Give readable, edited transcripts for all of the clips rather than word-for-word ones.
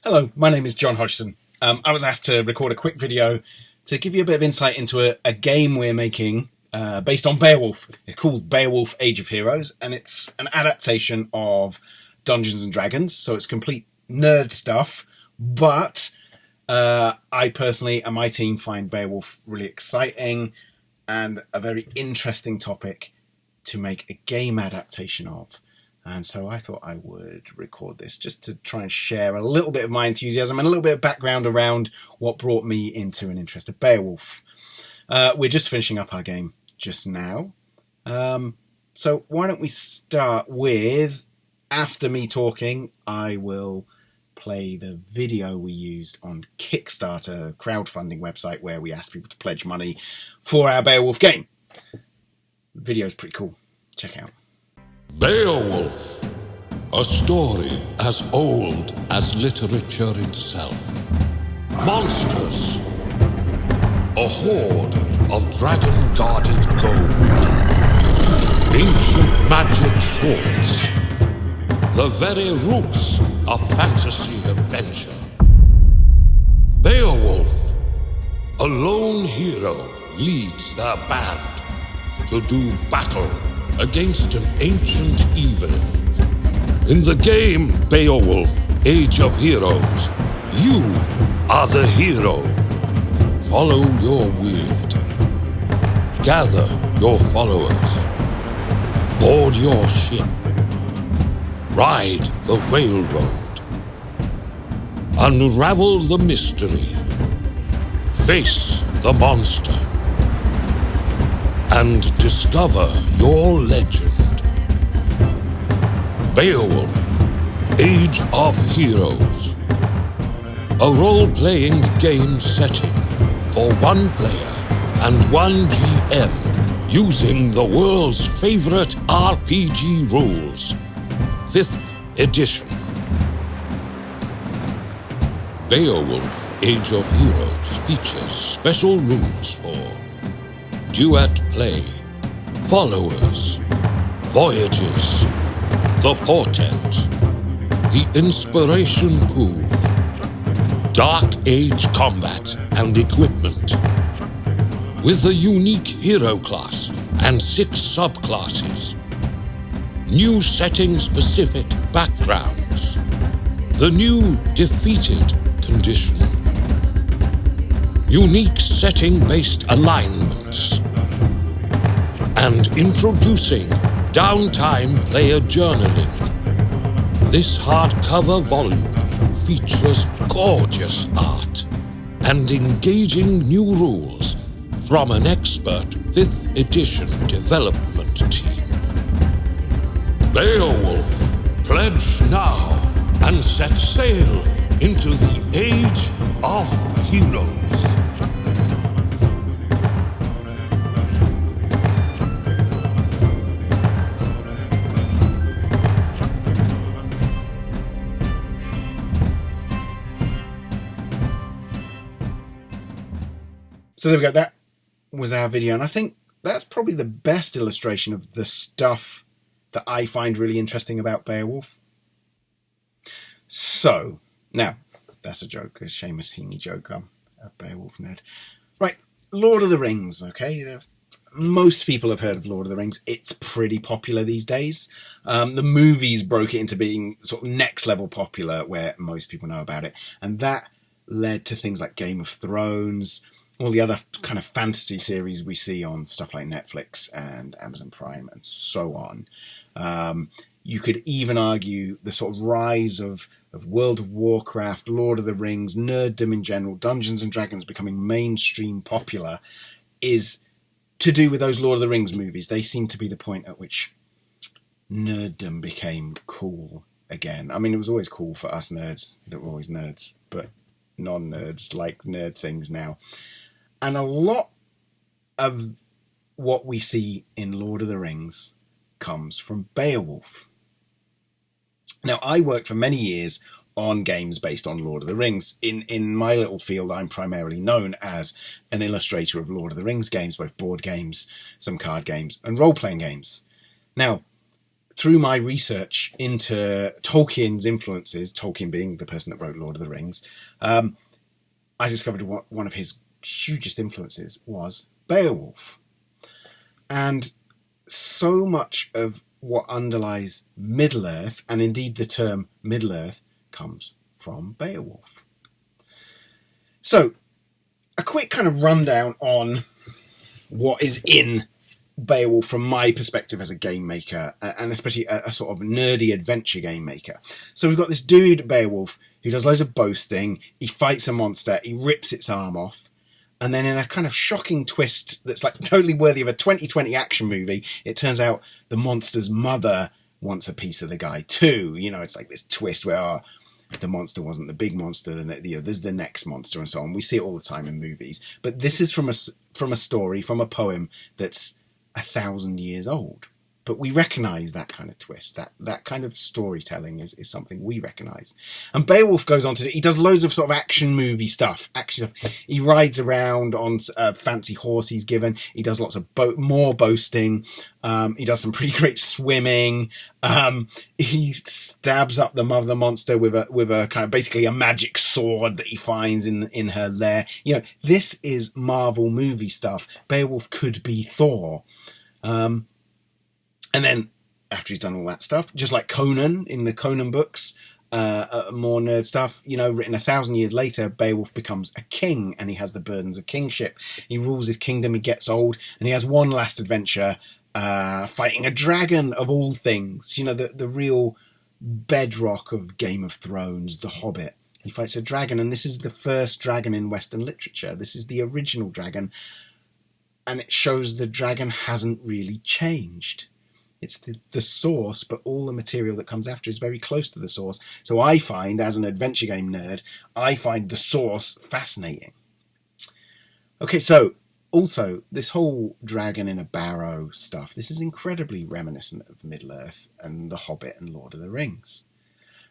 Hello, my name is Jon Hodgson. I was asked to record a quick video to give you a bit of insight into a game we're making based on Beowulf. It's called Beowulf Age of Heroes, and it's an adaptation of Dungeons and Dragons, so it's complete nerd stuff, but I personally and my team find Beowulf really exciting and a very interesting topic to make a game adaptation of. And so I thought I would record this just to try and share a little bit of my enthusiasm and a little bit of background around what brought me into an interest of Beowulf. We're just finishing up our game just now. So why don't we start with, after me talking, I will play the video we used on Kickstarter, crowdfunding website where we asked people to pledge money for our Beowulf game. The video's pretty cool. Check it out. Beowulf, a story as old as literature itself. Monsters, a horde of dragon-guarded gold. Ancient magic swords, the very roots of fantasy adventure. Beowulf, a lone hero, leads their band to do battle against an ancient evil. In the game Beowulf, Age of Heroes, you are the hero. Follow your weird. Gather your followers. Board your ship. Ride the railroad. Unravel the mystery. Face the monster. And discover your legend. Beowulf, Age of Heroes. A role-playing game setting for one player and one GM using the world's favorite RPG rules. 5th edition. Beowulf, Age of Heroes features special rules for duet play, followers, voyages, the portent, the inspiration pool, dark age combat and equipment, with a unique hero class and 6 subclasses, new setting-specific backgrounds, the new defeated condition, unique setting-based alignments, and introducing downtime player journaling. This hardcover volume features gorgeous art and engaging new rules from an expert 5th edition development team. Beowulf, pledge now and set sail into the Age of Heroes. So there we go, that was our video, and I think that's probably the best illustration of the stuff that I find really interesting about Beowulf. So, now, that's a joke, a Seamus Heaney joke, I'm a Beowulf nerd. Right, Lord of the Rings, okay? Most people have heard of Lord of the Rings. It's pretty popular these days. The movies broke it into being sort of next level popular, where most people know about it, and that led to things like Game of Thrones, all the other kind of fantasy series we see on stuff like Netflix and Amazon Prime and so on. You could even argue the sort of rise of World of Warcraft, Lord of the Rings, nerddom in general, Dungeons and Dragons becoming mainstream popular is to do with those Lord of the Rings movies. They seem to be the point at which nerddom became cool again. I mean, it was always cool for us nerds that were always nerds, but non-nerds like nerd things now. And a lot of what we see in Lord of the Rings comes from Beowulf. Now, I worked for many years on games based on Lord of the Rings. In my little field, I'm primarily known as an illustrator of Lord of the Rings games, both board games, some card games, and role-playing games. Now, through my research into Tolkien's influences, Tolkien being the person that wrote Lord of the Rings, I discovered one of his hugest influences was Beowulf. And so much of what underlies Middle-earth, and indeed the term Middle-earth, comes from Beowulf. So, a quick kind of rundown on what is in Beowulf from my perspective as a game maker, and especially a sort of nerdy adventure game maker. So we've got this dude, Beowulf, who does loads of boasting, he fights a monster, he rips its arm off, and then in a kind of shocking twist that's like totally worthy of a 2020 action movie, it turns out the monster's mother wants a piece of the guy too. You know, it's like this twist where the monster wasn't the big monster, there's the next monster and so on. We see it all the time in movies. But this is from a story, from a poem that's 1,000 years old. But we recognise that kind of twist, that kind of storytelling is something we recognise. And Beowulf goes on to, he does loads of sort of action movie stuff. He rides around on a fancy horse he's given. He does lots of more boasting. He does some pretty great swimming. He stabs up the mother monster with a kind of basically a magic sword that he finds in her lair. You know, this is Marvel movie stuff. Beowulf could be Thor. And then, after he's done all that stuff, just like Conan in the Conan books, more nerd stuff, you know, written 1,000 years later, Beowulf becomes a king and he has the burdens of kingship. He rules his kingdom, he gets old, and he has one last adventure, fighting a dragon of all things. You know, the real bedrock of Game of Thrones, The Hobbit. He fights a dragon, and this is the first dragon in Western literature. This is the original dragon, and it shows the dragon hasn't really changed. It's the source, but all the material that comes after is very close to the source. So I find, as an adventure game nerd, I find the source fascinating. Okay, so also, this whole dragon in a barrow stuff, this is incredibly reminiscent of Middle-earth and The Hobbit and Lord of the Rings.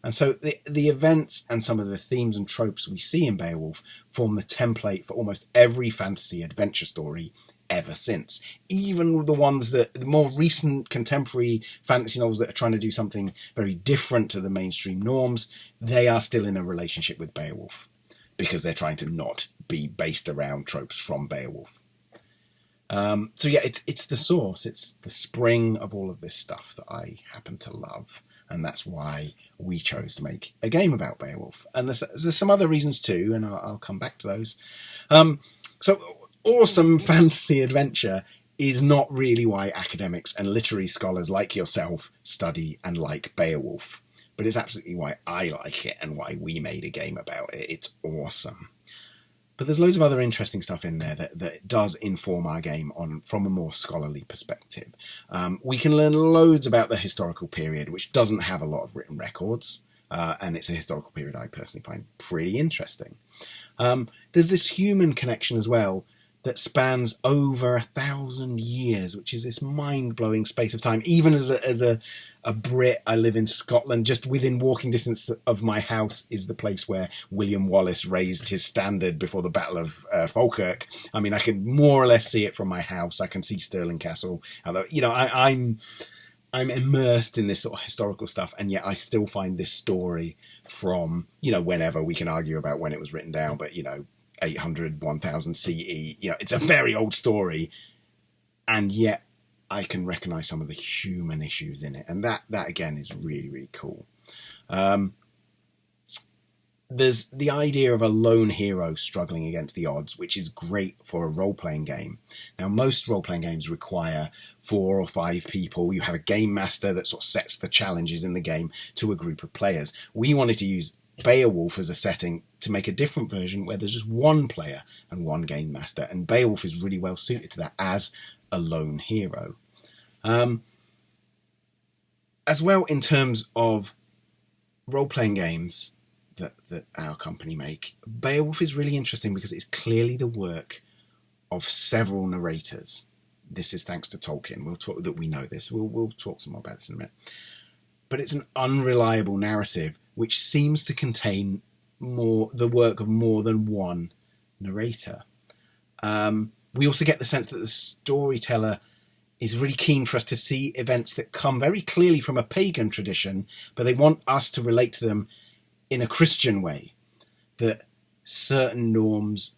And so the events and some of the themes and tropes we see in Beowulf form the template for almost every fantasy adventure story ever since. Even the ones that, the more recent contemporary fantasy novels that are trying to do something very different to the mainstream norms, they are still in a relationship with Beowulf because they're trying to not be based around tropes from Beowulf. So yeah, it's the source, it's the spring of all of this stuff that I happen to love, and that's why we chose to make a game about Beowulf. And there's some other reasons too, and I'll come back to those. So awesome fantasy adventure is not really why academics and literary scholars like yourself study and like Beowulf, but it's absolutely why I like it and why we made a game about it. It's awesome. But there's loads of other interesting stuff in there that does inform our game from a more scholarly perspective. We can learn loads about the historical period, which doesn't have a lot of written records, and it's a historical period I personally find pretty interesting. There's this human connection as well that spans over 1,000 years, which is this mind-blowing space of time. Even as a Brit, I live in Scotland. Just within walking distance of my house is the place where William Wallace raised his standard before the Battle of Falkirk. I mean, I can more or less see it from my house. I can see Stirling Castle. Although, you know, I'm immersed in this sort of historical stuff, and yet I still find this story from, you know, whenever. We can argue about when it was written down, but, you know, 800, 1000 CE, you know, it's a very old story, and yet I can recognise some of the human issues in it, and that again is really, really cool. There's the idea of a lone hero struggling against the odds, which is great for a role-playing game. Now, most role-playing games require 4 or 5 people. You have a game master that sort of sets the challenges in the game to a group of players. We wanted to use Beowulf as a setting to make a different version where there's just one player and one game master, and Beowulf is really well suited to that as a lone hero. As well, in terms of role-playing games that our company make, Beowulf is really interesting because it's clearly the work of several narrators. This is thanks to Tolkien. We'll talk that we know this. We'll talk some more about this in a minute. But it's an unreliable narrative which seems to contain the work of more than one narrator. We also get the sense that the storyteller is really keen for us to see events that come very clearly from a pagan tradition, but they want us to relate to them in a Christian way. That certain norms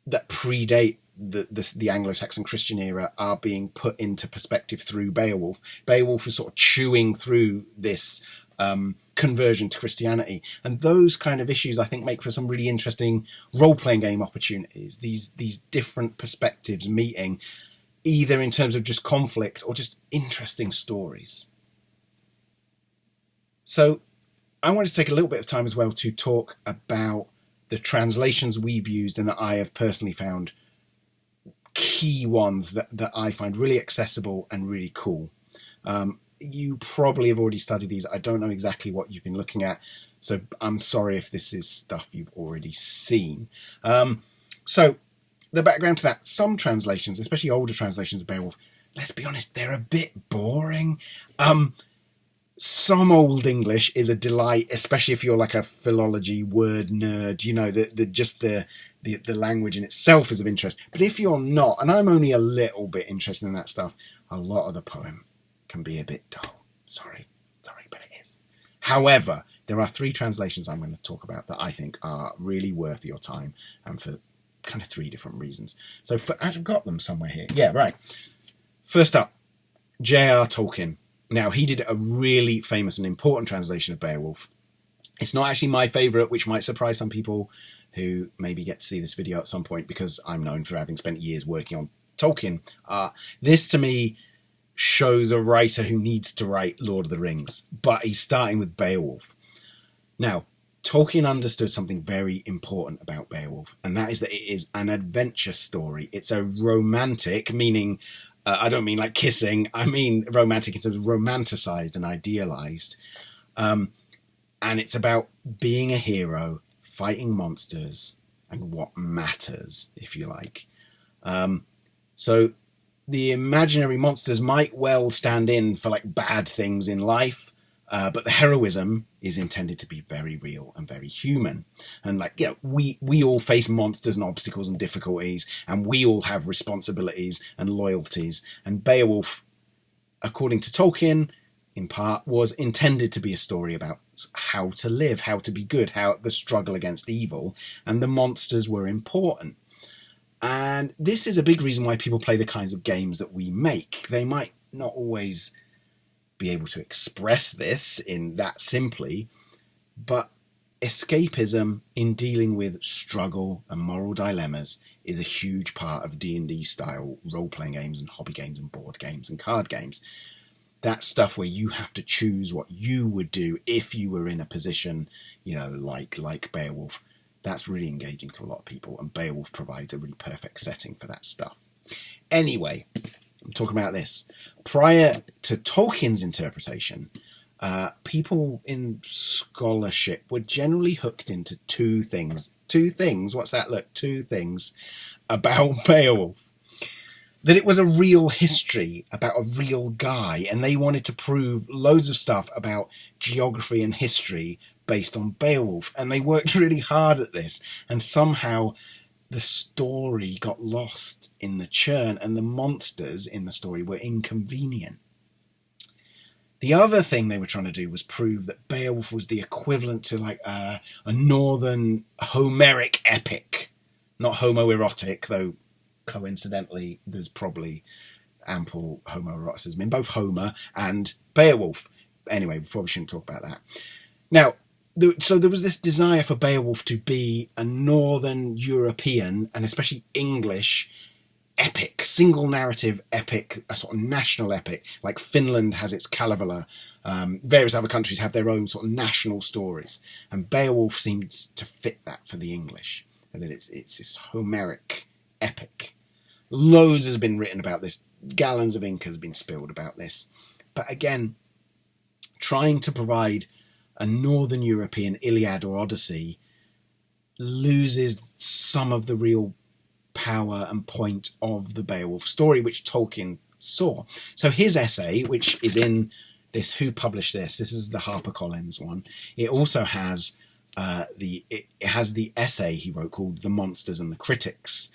that predate the Anglo-Saxon Christian era are being put into perspective through Beowulf. Beowulf is sort of chewing through this conversion to Christianity, and those kind of issues I think make for some really interesting role-playing game opportunities. These different perspectives meeting, either in terms of just conflict or just interesting stories. So I wanted to take a little bit of time as well to talk about the translations we've used and that I have personally found key ones that I find really accessible and really cool. You probably have already studied these. I don't know exactly what you've been looking at, so I'm sorry if this is stuff you've already seen. So the background to that, some translations, especially older translations of Beowulf, let's be honest, they're a bit boring. Some Old English is a delight, especially if you're like a philology word nerd. You know, the language in itself is of interest. But if you're not, and I'm only a little bit interested in that stuff, a lot of the poem can be a bit dull. Sorry, but it is. However, there are 3 translations I'm going to talk about that I think are really worth your time, and for kind of 3 different reasons. So I've got them somewhere here. Yeah, right. First up, J.R. Tolkien. Now, he did a really famous and important translation of Beowulf. It's not actually my favourite, which might surprise some people who maybe get to see this video at some point, because I'm known for having spent years working on Tolkien. This, to me, shows a writer who needs to write Lord of the Rings, but he's starting with Beowulf. Now, Tolkien understood something very important about Beowulf, and that is that it is an adventure story. It's a romantic, meaning, I don't mean like kissing, I mean romantic in terms of romanticized and idealized. And it's about being a hero, fighting monsters, and what matters, if you like. So the imaginary monsters might well stand in for like bad things in life, but the heroism is intended to be very real and very human. And like, yeah, we all face monsters and obstacles and difficulties, and we all have responsibilities and loyalties. And Beowulf, according to Tolkien, in part, was intended to be a story about how to live, how to be good, how the struggle against evil, and the monsters were important. And this is a big reason why people play the kinds of games that we make. They might not always be able to express this in that simply, but escapism in dealing with struggle and moral dilemmas is a huge part of D&D style role-playing games and hobby games and board games and card games. That stuff where you have to choose what you would do if you were in a position, you know, like Beowulf. That's really engaging to a lot of people, and Beowulf provides a really perfect setting for that stuff. Anyway, I'm talking about this. Prior to Tolkien's interpretation, people in scholarship were generally hooked into 2 things. 2 things? What's that? Look, 2 things about Beowulf. That it was a real history about a real guy, and they wanted to prove loads of stuff about geography and history based on Beowulf, and they worked really hard at this, and somehow the story got lost in the churn, and the monsters in the story were inconvenient. The other thing they were trying to do was prove that Beowulf was the equivalent to like a northern Homeric epic, not homoerotic, though coincidentally there's probably ample homoeroticism in both Homer and Beowulf. Anyway, we probably shouldn't talk about that. Now, so there was this desire for Beowulf to be a Northern European, and especially English, epic, single narrative epic, a sort of national epic, like Finland has its Kalevala. Various other countries have their own sort of national stories, and Beowulf seems to fit that for the English, and that it's this Homeric epic. Loads has been written about this. Gallons of ink has been spilled about this. But again, trying to provide a Northern European Iliad or Odyssey loses some of the real power and point of the Beowulf story, which Tolkien saw. So his essay, which is in this, who published this? This is the HarperCollins one. It also has it has the essay he wrote called "The Monsters and the Critics,"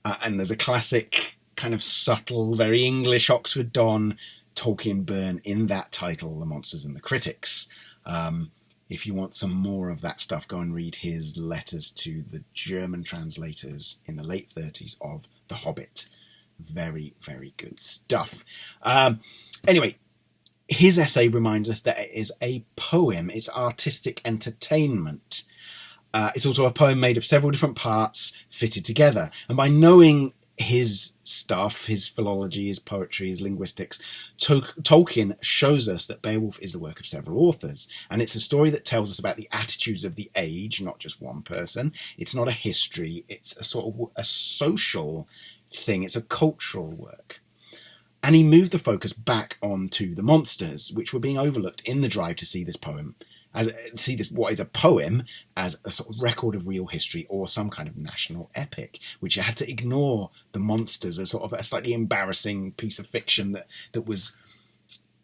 and there's a classic kind of subtle, very English Oxford Don Tolkien burn in that title, The Monsters and the Critics. If you want some more of that stuff, go and read his letters to the German translators in the late 30s of The Hobbit. Very, very good stuff. Anyway, his essay reminds us that it is a poem. It's artistic entertainment. It's also a poem made of several different parts fitted together. And by knowing his stuff, his philology, his poetry, his linguistics, Tolkien shows us that Beowulf is the work of several authors. And it's a story that tells us about the attitudes of the age, not just one person. It's not a history. It's a sort of a social thing. It's a cultural work. And he moved the focus back onto the monsters, which were being overlooked in the drive to see this poem, what is a poem, as a sort of record of real history or some kind of national epic, which had to ignore the monsters as sort of a slightly embarrassing piece of fiction that was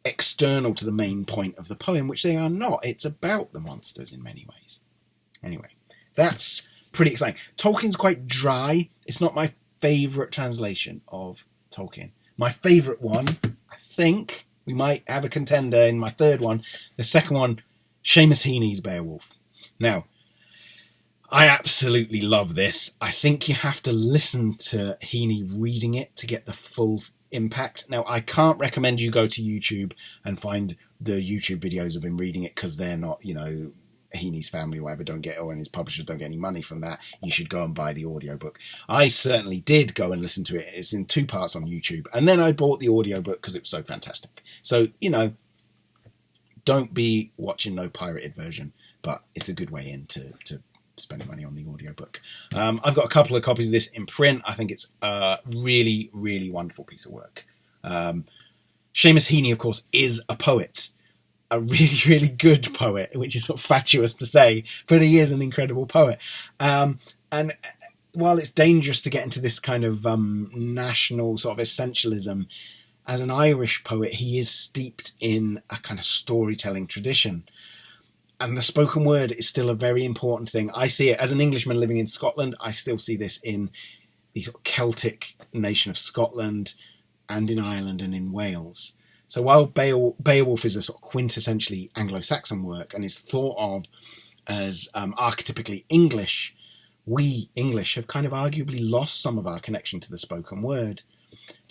external to the main point of the poem, which they are not. It's about the monsters in many ways. Anyway, that's pretty exciting. Tolkien's quite dry. It's not my favourite translation of Tolkien. My favourite one, I think, we might have a contender in my third one. The second one, Seamus Heaney's Beowulf. Now, I absolutely love this. I think you have to listen to Heaney reading it to get the full impact. Now, I can't recommend you go to YouTube and find the YouTube videos of him reading it, because they're not, Heaney's family or whatever and his publishers don't get any money from that. You should go and buy the audiobook. I certainly did go and listen to it. It's in 2 parts on YouTube. And then I bought the audiobook because it was so fantastic. So, don't be watching no pirated version, but it's a good way in to spending money on the audiobook. I've got a couple of copies of this in print. I think it's a really, really wonderful piece of work. Seamus Heaney, of course, is a poet. A really, really good poet, which is sort of fatuous to say, but he is an incredible poet. And while it's dangerous to get into this kind of national sort of essentialism, as an Irish poet, he is steeped in a kind of storytelling tradition. And the spoken word is still a very important thing. I see it as an Englishman living in Scotland. I still see this in the sort of Celtic nation of Scotland and in Ireland and in Wales. So while Beowulf is a sort of quintessentially Anglo-Saxon work and is thought of as archetypically English, we English have kind of arguably lost some of our connection to the spoken word.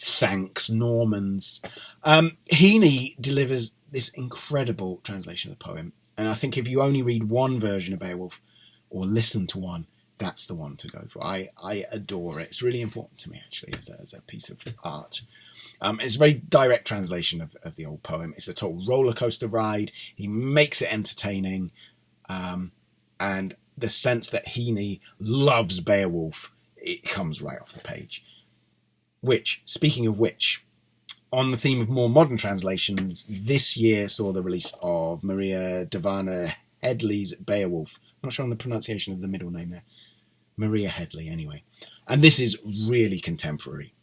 Thanks, Normans. Heaney delivers this incredible translation of the poem. And I think if you only read one version of Beowulf or listen to one, that's the one to go for. I adore it. It's really important to me, actually, as a piece of art. It's a very direct translation of the old poem. It's a total roller coaster ride. He makes it entertaining. And the sense that Heaney loves Beowulf, it comes right off the page. Speaking of which, on the theme of more modern translations, this year saw the release of Maria Devana Headley's Beowulf. I'm not sure on the pronunciation of the middle name there. Maria Headley, anyway. And this is really contemporary.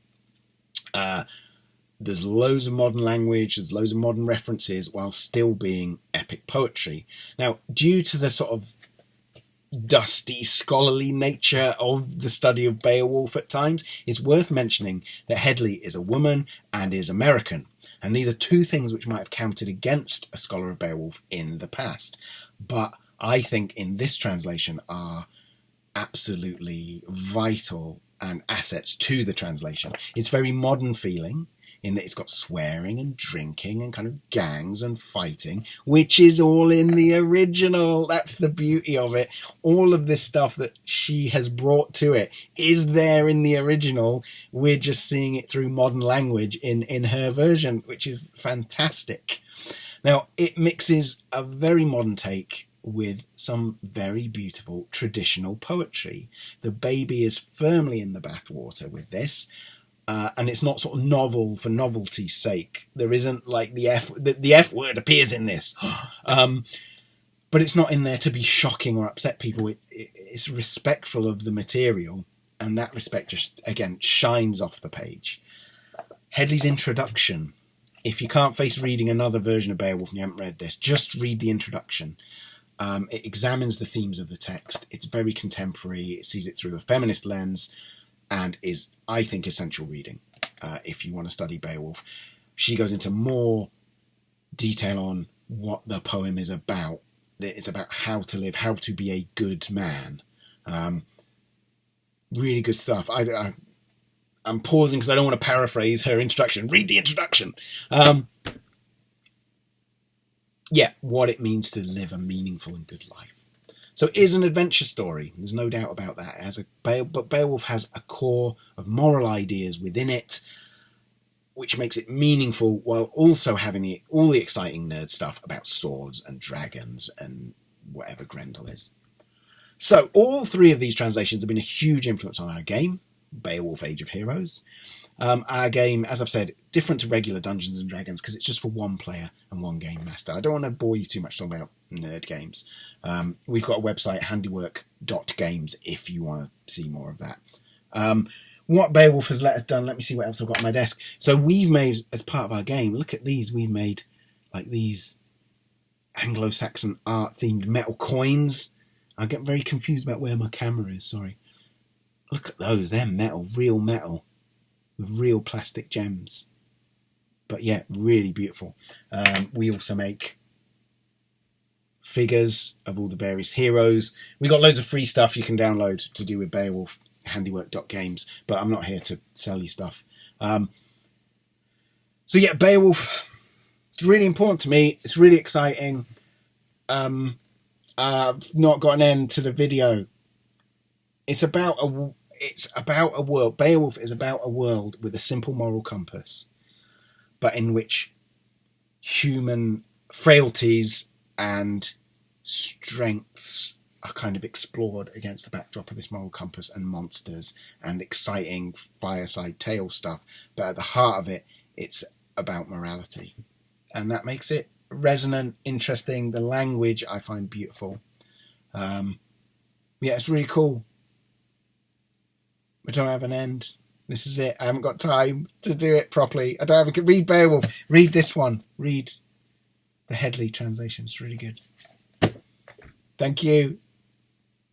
There's loads of modern language, there's loads of modern references, while still being epic poetry. Now, due to the sort of dusty, scholarly nature of the study of Beowulf at times, it's worth mentioning that Headley is a woman and is American. And these are 2 things which might have counted against a scholar of Beowulf in the past. But I think in this translation are absolutely vital and assets to the translation. It's very modern feeling, in that it's got swearing and drinking and kind of gangs and fighting, which is all in the original. That's the beauty of it. All of this stuff that she has brought to it is there in the original. We're just seeing it through modern language in her version, which is fantastic. Now, it mixes a very modern take with some very beautiful traditional poetry. The baby is firmly in the bathwater with this. And it's not sort of novel for novelty's sake. There isn't like the F word appears in this. But it's not in there to be shocking or upset people. It's respectful of the material. And that respect just, again, shines off the page. Headley's introduction. If you can't face reading another version of Beowulf and you haven't read this, just read the introduction. It examines the themes of the text. It's very contemporary. It sees it through a feminist lens. And is, I think, essential reading. if you want to study Beowulf. She goes into more detail on what the poem is about. It's about how to live, how to be a good man. Really good stuff. I'm pausing because I don't want to paraphrase her introduction. Read the introduction. What it means to live a meaningful and good life. So it is an adventure story. There's no doubt about that. But Beowulf has a core of moral ideas within it, which makes it meaningful while also having all the exciting nerd stuff about swords and dragons and whatever Grendel is. So all three of these translations have been a huge influence on our game, Beowulf Age of Heroes. Our game, as I've said, different to regular Dungeons and Dragons because it's just for one player and one game master. I don't want to bore you too much talking about nerd games. We've got a website, handiwork.games, if you want to see more of that. What Beowulf has let us done, let me see what else I've got on my desk. So we've made, as part of our game, look at these, we've made like these Anglo-Saxon art-themed metal coins. I get very confused about where my camera is, sorry. Look at those, they're metal, with real plastic gems. But yeah, really beautiful. We also make figures of all the various heroes. We got loads of free stuff you can download to do with Beowulf, handiwork.games, but I'm not here to sell you stuff. So yeah, Beowulf, it's really important to me. It's really exciting. I've not got an end to the video. It's about a world. Beowulf is about a world with a simple moral compass, but in which human frailties and strengths are kind of explored against the backdrop of this moral compass and monsters and exciting fireside tale stuff. But at the heart of it, it's about morality. And that makes it resonant, interesting. The language I find beautiful. It's really cool. We don't have an end. This is it. I haven't got time to do it properly. I don't have a... Read Beowulf. Read this one. Read the Headley translation. It's really good. Thank you.